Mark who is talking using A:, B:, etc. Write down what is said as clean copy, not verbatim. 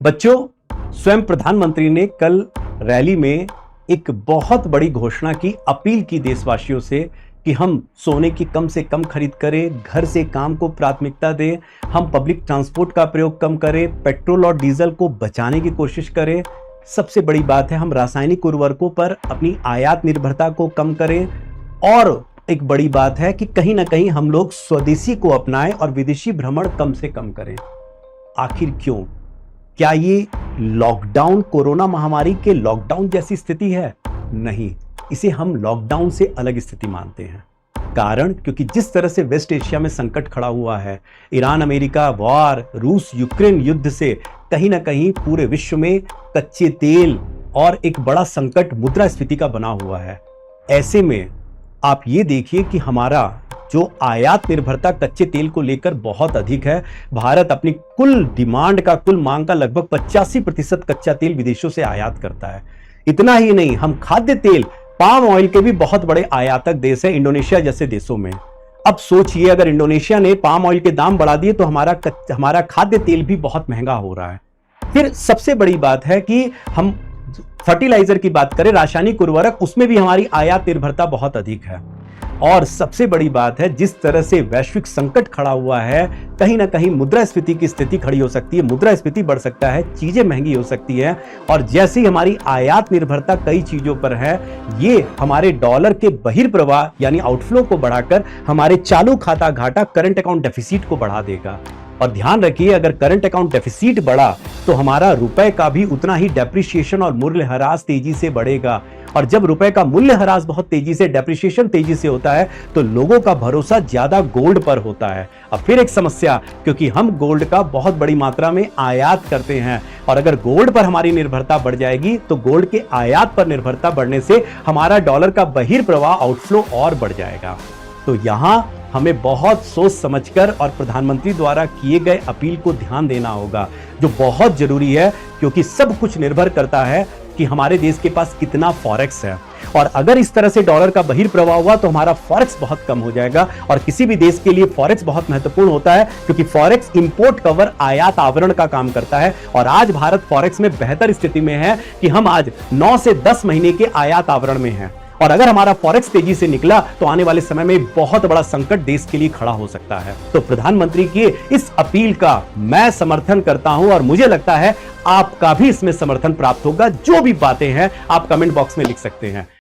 A: बच्चों, स्वयं प्रधानमंत्री ने कल रैली में एक बहुत बड़ी घोषणा की, अपील की देशवासियों से कि हम सोने की कम से कम खरीद करें, घर से काम को प्राथमिकता दें, हम पब्लिक ट्रांसपोर्ट का प्रयोग कम करें, पेट्रोल और डीजल को बचाने की कोशिश करें। सबसे बड़ी बात है, हम रासायनिक उर्वरकों पर अपनी आयात निर्भरता को कम करें और एक बड़ी बात है कि कहीं ना कहीं हम लोग स्वदेशी को अपनाएं और विदेशी भ्रमण कम से कम करें। आखिर क्यों? क्या ये लॉकडाउन कोरोना महामारी के लॉकडाउन जैसी स्थिति है? नहीं, इसे हम लॉकडाउन से अलग स्थिति मानते हैं। कारण क्योंकि जिस तरह से वेस्ट एशिया में संकट खड़ा हुआ है, ईरान अमेरिका वॉर, रूस यूक्रेन युद्ध से कहीं ना कहीं पूरे विश्व में कच्चे तेल और एक बड़ा संकट मुद्रास्फीति का बना हुआ है। ऐसे में आप ये देखिए कि हमारा जो आयात निर्भरता कच्चे तेल को लेकर बहुत अधिक है। भारत अपनी कुल डिमांड का, कुल मांग का लगभग 85% कच्चा तेल विदेशों से आयात करता है। इतना ही नहीं, हम खाद्य तेल, पाम ऑयल के भी बहुत बड़े आयातक देश है, इंडोनेशिया जैसे देशों में। अब सोचिए, अगर इंडोनेशिया ने पाम ऑयल के दाम बढ़ा दिए तो हमारा खाद्य तेल भी बहुत महंगा हो रहा है। फिर सबसे बड़ी बात है कि हम फर्टिलाइजर की बात करें, रासायनिक उर्वरक, उसमें भी हमारी आयात निर्भरता बहुत अधिक है। और सबसे बड़ी बात है, जिस तरह से वैश्विक संकट खड़ा हुआ है, कहीं ना कहीं मुद्रास्फीति की स्थिति खड़ी हो सकती है, मुद्रास्फीति बढ़ सकता है, चीजें महंगी हो सकती है। और जैसे ही हमारी आयात निर्भरता कई चीजों पर है, ये हमारे डॉलर के बहिर्प्रवाह यानी आउटफ्लो को बढ़ाकर हमारे चालू खाता घाटा, करंट अकाउंट डेफिसिट को बढ़ा देगा। और ध्यान रखिए, अगर करंट अकाउंट डेफिसिट बढ़ा तो हमारा रुपए का भी उतना ही डेप्रिसिएशन और मूल्यह्रास तेजी से बढ़ेगा। और जब रुपए का मूल्यह्रास बहुत तेजी से, डेप्रिसिएशन तेजी से होता है, तो लोगों का भरोसा ज्यादा गोल्ड पर होता है। अब फिर एक समस्या, क्योंकि हम गोल्ड का बहुत बड़ी मात्रा में आयात करते हैं, और अगर गोल्ड पर हमारी निर्भरता बढ़ जाएगी तो गोल्ड के आयात पर निर्भरता बढ़ने से हमारा डॉलर का बहिर्प्रवाह, आउटफ्लो और बढ़ जाएगा। तो यहां हमें बहुत सोच समझकर और प्रधानमंत्री द्वारा किए गए अपील को ध्यान देना होगा, जो बहुत जरूरी है, क्योंकि सब कुछ निर्भर करता है कि हमारे देश के पास कितना फॉरेक्स है। और अगर इस तरह से डॉलर का बहिर्प्रवाह हुआ तो हमारा फॉरेक्स बहुत कम हो जाएगा। और किसी भी देश के लिए फॉरेक्स बहुत महत्वपूर्ण होता है, क्योंकि फॉरेक्स इंपोर्ट कवर, आयात आवरण का काम करता है। और आज भारत फॉरेक्स में बेहतर स्थिति में है कि हम आज 9 से 10 महीने के आयात आवरण में हैं। और अगर हमारा फॉरेक्स तेजी से निकला तो आने वाले समय में बहुत बड़ा संकट देश के लिए खड़ा हो सकता है। तो प्रधानमंत्री की इस अपील का मैं समर्थन करता हूं, और मुझे लगता है आपका भी इसमें समर्थन प्राप्त होगा। जो भी बातें हैं आप कमेंट बॉक्स में लिख सकते हैं।